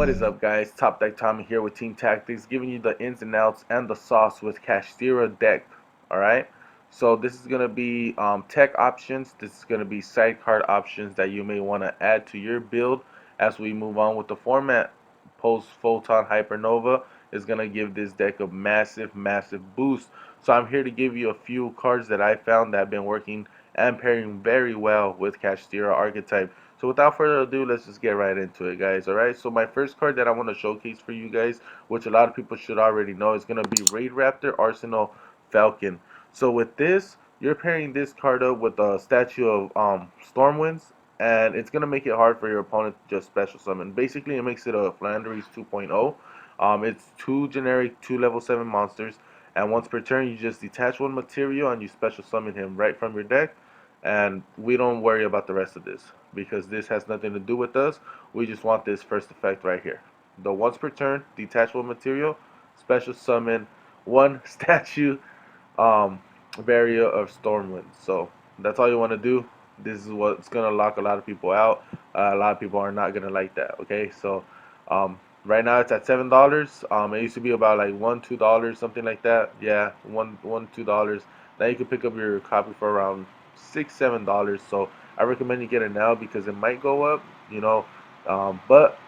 What is up, guys? Top Deck Tommy here with Team Tactics, giving you the ins and outs and the sauce with Kashtira deck. Alright, so this is going to be tech options. This is going to be side card options that you may want to add to your build as we move on with the format. Post Photon Hypernova is going to give this deck a massive boost. So I'm here to give you a few cards that I found that have been working and pairing very well with Kashtira archetype. So without further ado, let's just get right into it, guys. Alright, so my first card that I want to showcase for you guys, which a lot of people should already know, is going to be Raidraptor Arsenal Falcon. So with this, you're pairing this card up with a statue of Stormwinds, and it's going to make it hard for your opponent to just special summon. Basically, it makes it a Flanders 2.0. It's two generic 2 level 7 monsters, and once per turn, you just detach one material and you special summon him right from your deck. And we don't worry about the rest of this because this has nothing to do with us. We just want this first effect right here. The once per turn detachable material, special summon one statue barrier of Stormwind. So that's all you want to do. This is what's gonna lock a lot of people out. A lot of people are not gonna like that. Okay, so right now it's at $7. It used to be about like $1, $2, something like that. Yeah, $2. Now you can pick up your copy for around $6, $7. So I recommend you get it now because it might go up. You know, but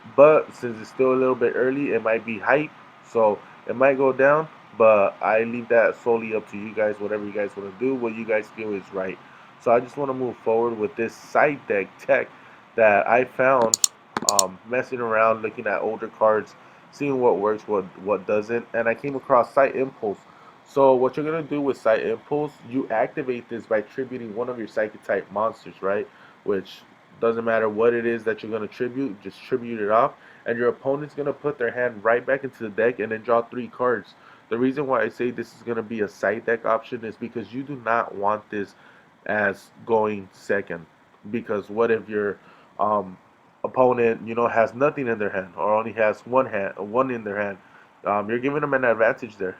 since it's still a little bit early, it might be hype. So it might go down. But I leave that solely up to you guys. Whatever you guys want to do, what you guys feel is right. So I just want to move forward with this side deck tech that I found messing around, looking at older cards, seeing what works, what doesn't, and I came across Xyz Impulse. So what you're gonna do with Xyz Impulse, you activate this by tributing one of your Psychic type monsters, right? Which doesn't matter what it is that you're gonna tribute, just tribute it off, and your opponent's gonna put their hand right back into the deck and then draw 3 cards. The reason why I say this is gonna be a side deck option is because you do not want this as going second. Because what if your um, opponent, has nothing in their hand or only has one in their hand? You're giving them an advantage there,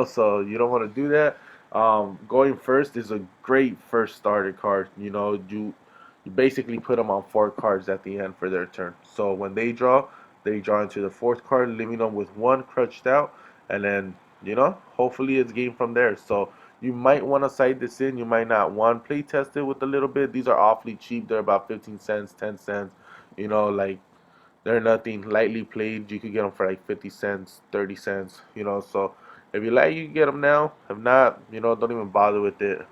so you don't want to do that. Going first is a great first starter card. You basically put them on 4 cards at the end for their turn. So when they draw into the 4th card, leaving them with one crutched out, and then hopefully it's game from there. So you might want to side this in. You might not want play test it with a little bit. These are awfully cheap. They're about 15 cents, 10 cents. Like they're nothing. Lightly played, you could get them for like 50 cents, 30 cents. So if you like, you can get them now. If not, don't even bother with it.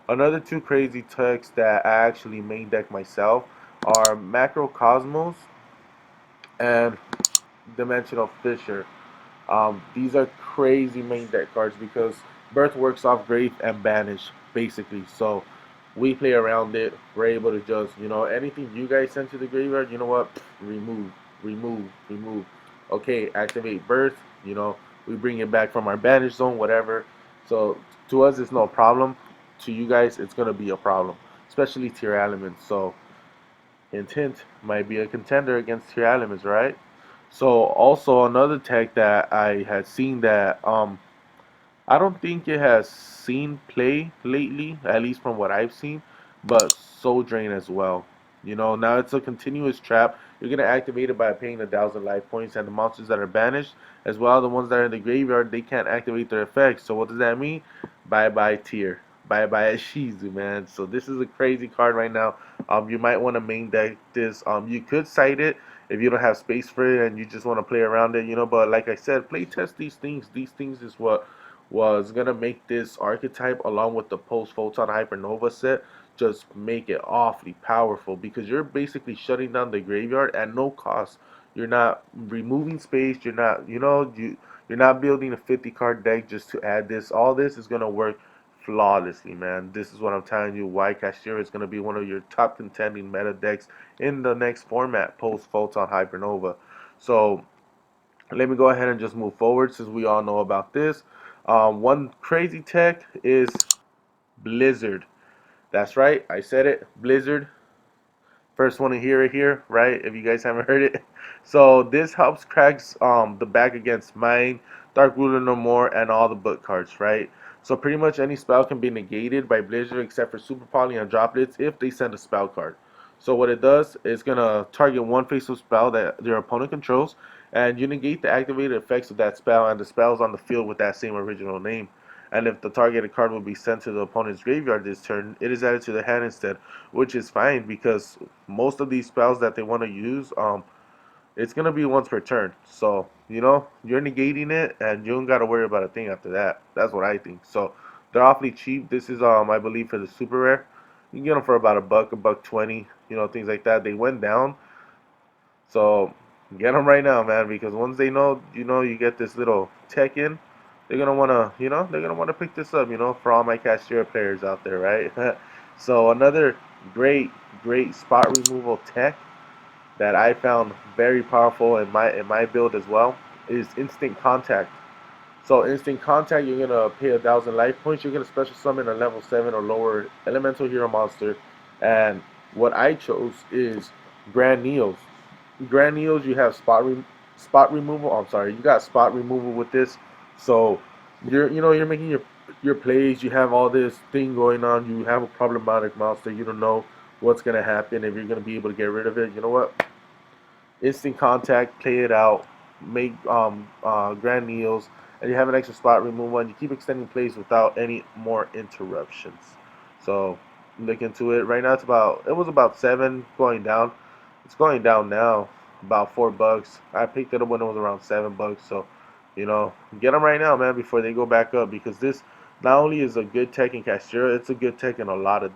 Another 2 crazy techs that I actually main deck myself are Macrocosmos and Dimensional Fisher. These are crazy main deck cards because Birth works off Grave and Banish, basically. So we play around it. We're able to just, anything you guys send to the graveyard, you know what? Remove, remove. Okay, activate Birth. We bring it back from our Banish zone, whatever. So to us, it's no problem. To you guys, it's gonna be a problem, especially tier elements. So hint, hint, might be a contender against tier elements, right? So also another tech that I had seen that I don't think it has seen play lately, at least from what I've seen, but Soul Drain as well. Now it's a continuous trap. You're gonna activate it by paying 1,000 life points, and the monsters that are banished, as well the ones that are in the graveyard, they can't activate their effects. So what does that mean? Bye bye tier. Bye bye Xyz, man. So this is a crazy card right now. You might want to main deck this. You could side it if you don't have space for it and you just want to play around it, But like I said, play test these things. These things is what was gonna make this archetype, along with the post Photon Hypernova set, just make it awfully powerful because you're basically shutting down the graveyard at no cost. You're not removing space. You're not, you're not building a 50 card deck just to add this. All this is gonna work flawlessly, man. This is what I'm telling you. Why Kashtira is gonna be one of your top contending meta decks in the next format, post Photon Hypernova. So let me go ahead and just move forward since we all know about this. One crazy tech is Blizzard. That's right, I said it. Blizzard. First one to hear it here, right? If you guys haven't heard it. So this helps cracks the back against Mine, Dark Ruler No More, and all the book cards, right? So pretty much any spell can be negated by Blizzard except for Super Poly and Droplets if they send a spell card. So what it does is gonna target one facial spell that your opponent controls, and you negate the activated effects of that spell, and the spell is on the field with that same original name. And if the targeted card will be sent to the opponent's graveyard this turn, it is added to the hand instead, which is fine because most of these spells that they want to use, it's gonna be once per turn. So you're negating it, and you don't gotta worry about a thing after that. That's what I think. So they're awfully cheap. This is I believe for the super rare. You can get them for about a buck 20. Things like that. They went down, so get them right now, man. Because once they know, you get this little tech in, they're gonna wanna, they're gonna wanna pick this up. For all my Kashtira players out there, right? So another great, great spot removal tech that I found very powerful in my build as well is instant contact. So instant contact, you're gonna pay 1,000 life points. You're gonna special summon a level 7 or lower elemental hero monster, and what I chose is Grand Neos. Grand Neos, you have spot removal. I'm sorry, you got spot removal with this. So you're making your plays. You have all this thing going on. You have a problematic monster. You don't know what's gonna happen if you're gonna be able to get rid of it. You know what? Instant contact, play it out, make grand neos, and you have an extra spot removal, and you keep extending plays without any more interruptions. So look into it. Right now it was about 7 going down. It's going down now, about $4. I picked it up when it was around $7. So get them right now, man, before they go back up, because this not only is a good tech in Kashtira, it's a good tech in a lot of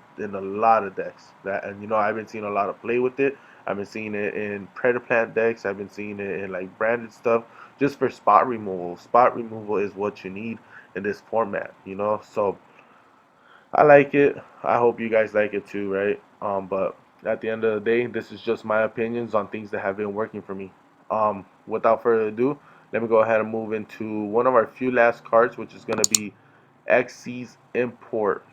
decks. And I've been seeing a lot of play with it. I've been seeing it in Predator Plant decks. I've been seeing it in like branded stuff just for spot removal. Spot removal is what you need in this format. So I like it. I hope you guys like it too, right? But at the end of the day, this is just my opinions on things that have been working for me. Without further ado, let me go ahead and move into one of our few last cards, which is going to be Xyz Import.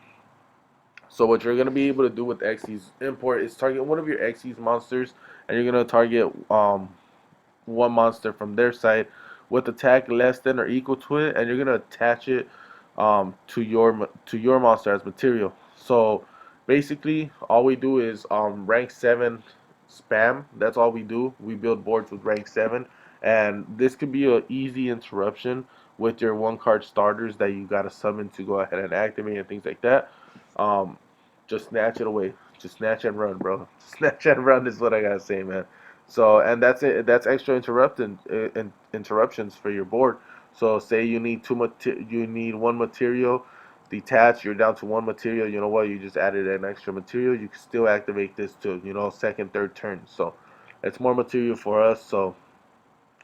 So what you're going to be able to do with Xyz Import is target one of your Xyz monsters, and you're going to target one monster from their side with attack less than or equal to it, and you're gonna attach it to your monster as material. So basically, all we do is rank 7 spam. That's all we do. We build boards with rank 7, and this could be an easy interruption with your one card starters that you gotta summon to go ahead and activate and things like that. Um, just snatch it away. Just snatch and run, bro. Snatch and run is what I gotta say, man. So, and that's it. That's extra interruptions for your board. So, say you need you need one material detached. You're down to one material. You know what? You just added an extra material. You can still activate this to second, third turn. So, it's more material for us. So,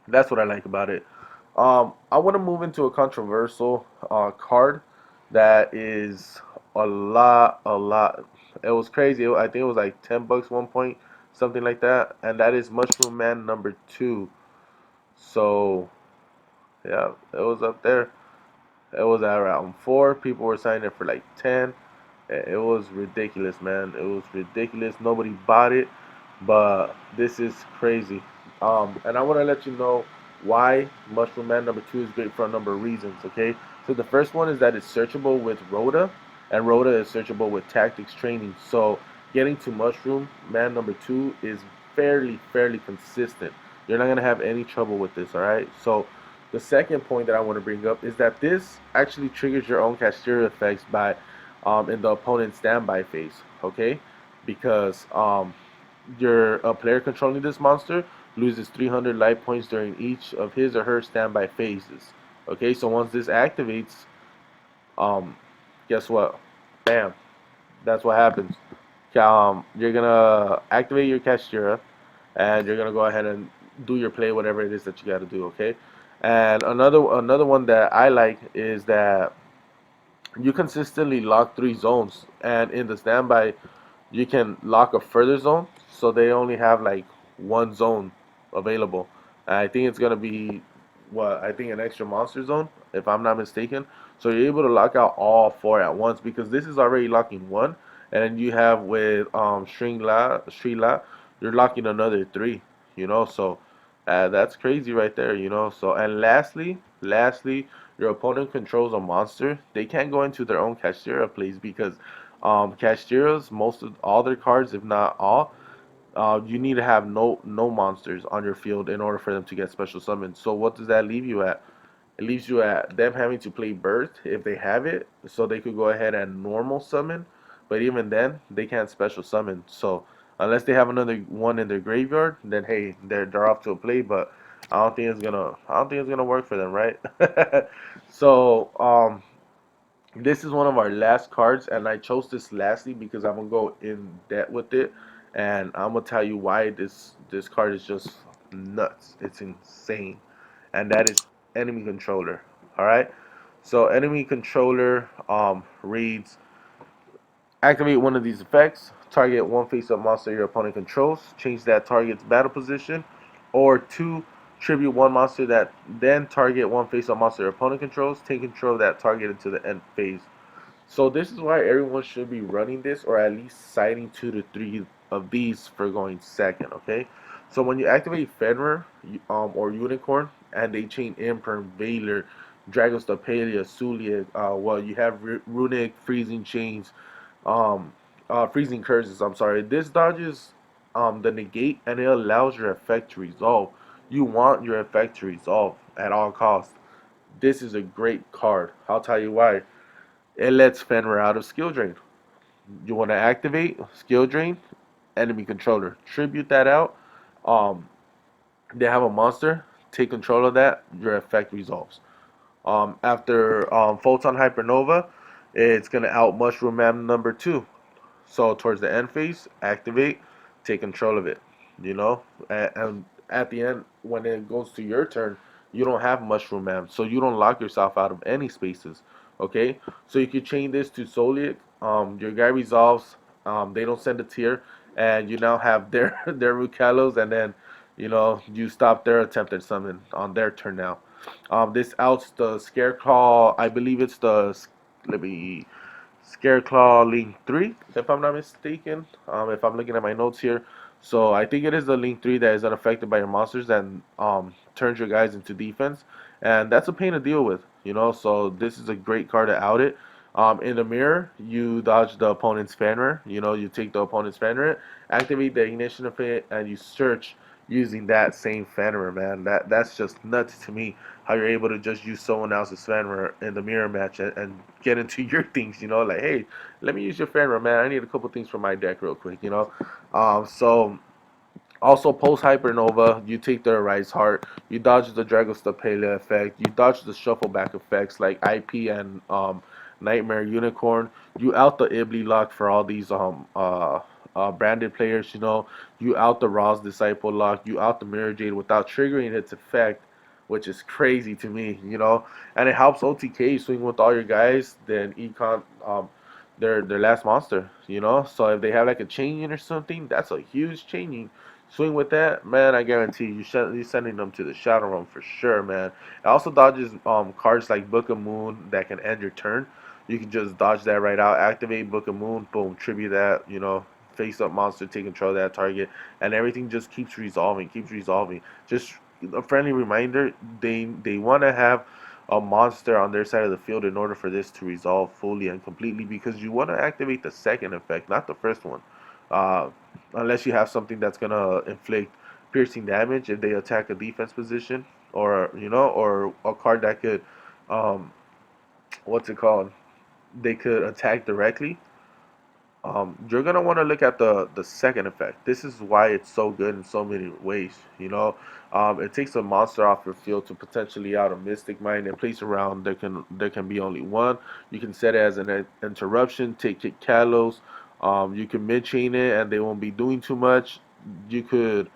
that's what I like about it. I want to move into a controversial card that is a lot, a lot. It was crazy. I think it was like $10 one point, something like that, and that is Mushroom Man number 2. So yeah, it was up there. It was at around 4. People were signing it for like 10. It was ridiculous, man. It was ridiculous. Nobody bought it, but this is crazy. And I want to let you know why Mushroom Man number 2 is great for a number of reasons. Okay, so the first one is that it's searchable with Rhoda, and Rhoda is searchable with Tactics Training. So getting to Mushroom Man number 2 is fairly consistent. You're not gonna have any trouble with this. All right. So the second point that I want to bring up is that this actually triggers your own Kashtira effects by in the opponent's standby phase, okay? Because your a player controlling this monster loses 300 life points during each of his or her standby phases. Okay, so once this activates, um, guess what? Bam, that's what happens. You're gonna activate your Kashtira, and you're gonna go ahead and do your play, whatever it is that you got to do. Okay, and another one that I like is that you consistently lock 3 zones, and in the standby you can lock a further zone, so they only have like one zone available. And I think it's gonna be what I think an extra monster zone, if I'm not mistaken. So you're able to lock out all 4 at once, because this is already locking one, and then you have with Sri La, you're locking another 3. So that's crazy right there. So, and lastly, your opponent controls a monster. They can't go into their own Kashtira plays, because Kashtiras, most of all their cards, if not all, you need to have no monsters on your field in order for them to get special summons. So what does that leave you at? It leaves you at them having to play Birth if they have it, so they could go ahead and normal summon. But even then, they can't special summon. So unless they have another one in their graveyard, then hey, they're off to a play. But I don't think it's gonna work for them, right? So this is one of our last cards, and I chose this lastly because I'm gonna go in depth with it, and I'm gonna tell you why this card is just nuts. It's insane, and that is enemy controller. All right. So enemy controller reads: activate one of these effects. Target one face-up monster your opponent controls. Change that target's battle position, or two. Tribute one monster that then target one face-up monster your opponent controls. Take control of that target into the end phase. So this is why everyone should be running this, or at least citing 2 to 3 of these for going second. Okay. So when you activate Fenrir or Unicorn, and they chain Imperm, Veiler, Dragostapelia, Suliak, well, you have Runic, Freezing Chains, um, Freezing Curses. I'm sorry. This dodges the negate, and it allows your effect to resolve. You want your effect to resolve at all costs. This is a great card. I'll tell you why. It lets Fenrir out of skill drain. You want to activate skill drain, enemy controller. Tribute that out. Um, they have a monster. Take control of that. Your effect resolves. After Photon Hypernova, it's gonna out Mushroom Man number 2. So towards the end phase, activate, take control of it. You know, and at the end, when it goes to your turn, you don't have Mushroom Man, so you don't lock yourself out of any spaces. Okay, so you could chain this to Solic. Your guy resolves. They don't send a tier, and you now have their their Rukalos, and then you stop their attempted summon on their turn now. This outs the Scareclaw. I believe it's the let me Scareclaw Link 3, if I'm not mistaken. If I'm looking at my notes here. So I think it is the Link 3 that is unaffected by your monsters and turns your guys into defense. And that's a pain to deal with, So this is a great card to out it. In the mirror, you dodge the opponent's Fenrir. You take the opponent's Fenrir, activate the ignition of it, and you search using that same Fenrir, man. That's just nuts to me how you're able to just use someone else's Fenrir in the mirror match and get into your things, like, hey, let me use your Fenrir, man. I need a couple things for my deck real quick. So also, post Hypernova, you take the Rise Heart, you dodge the Dragostapelia effect, you dodge the shuffle back effects like IP and Nightmare Unicorn. You out the Ibli lock for all these branded players. You out the Ra's Disciple lock, you out the Mirror Jade without triggering its effect, which is crazy to me. And it helps OTK swing with all your guys. Then Econ their last monster. So if they have like a changing or something, that's a huge changing. Swing with that, man. I guarantee you're sending them to the Shadow Realm for sure, man. It also dodges cards like Book of Moon that can end your turn. You can just dodge that right out. Activate Book of Moon, boom, tribute that. Face up monster, take control of that target, and everything just keeps resolving, keeps resolving. Just a friendly reminder: they want to have a monster on their side of the field in order for this to resolve fully and completely, because you want to activate the second effect, not the first one. Uh, Unless you have something that's gonna inflict piercing damage if they attack a defense position, or a card that could, um, what's it called? They could attack directly. You're gonna want to look at the second effect. This is why it's so good in so many ways. It takes a monster off your field to potentially out a Mystic Mine and place around. There can be only one. You can set it as an interruption. Take it Kalos. You can mid chain it and they won't be doing too much. You could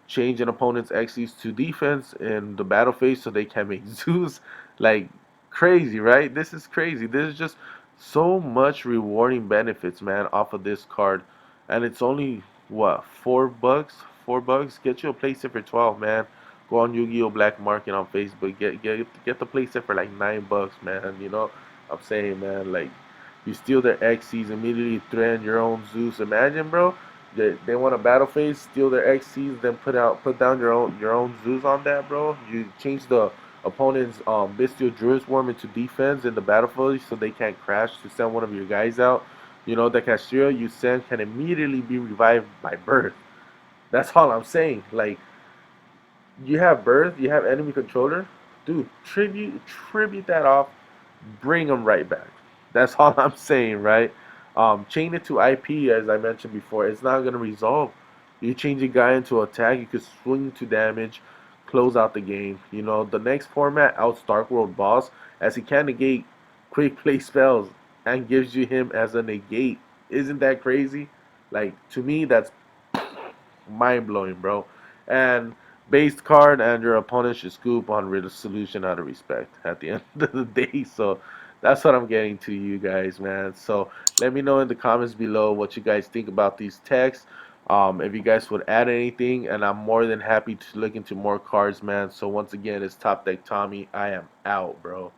change an opponent's Xyz to defense in the battle phase so they can make Zeus. Like, crazy, right? This is crazy. This is just so much rewarding benefits, man, off of this card. And it's only $4? $4? Get you a playset for 12, man. Go on Yu-Gi-Oh! Black Market on Facebook. Get the playset for like $9, man. I'm saying, man, like, you steal their Xyz, immediately threaten your own Zeus. Imagine, bro. They want a battle phase, steal their Xyz, then put down your own Zeus on that, bro. You change the opponent's Bestial Druid Swarm into defense in the battlefield so they can't crash to send one of your guys out. You know, the Kashtira you send can immediately be revived by birth. That's all I'm saying. Like, you have birth, you have enemy controller, dude. Tribute that off. Bring them right back. That's all I'm saying, right? Chain it to IP, as I mentioned before. It's not gonna resolve. You change a guy into attack, you could swing to damage, close out the game. You know, the next format outs Dark World Boss, as he can negate quick play spells and gives you him as a negate. Isn't that crazy? Like, to me, that's mind blowing, bro. And based card, and your opponent should scoop on solution out of respect at the end of the day. So that's what I'm getting to you guys, man. So let me know in the comments below what you guys think about these texts. If you guys would add anything, and I'm more than happy to look into more cards, man. So once again, it's Top Deck Tommy. I am out, bro.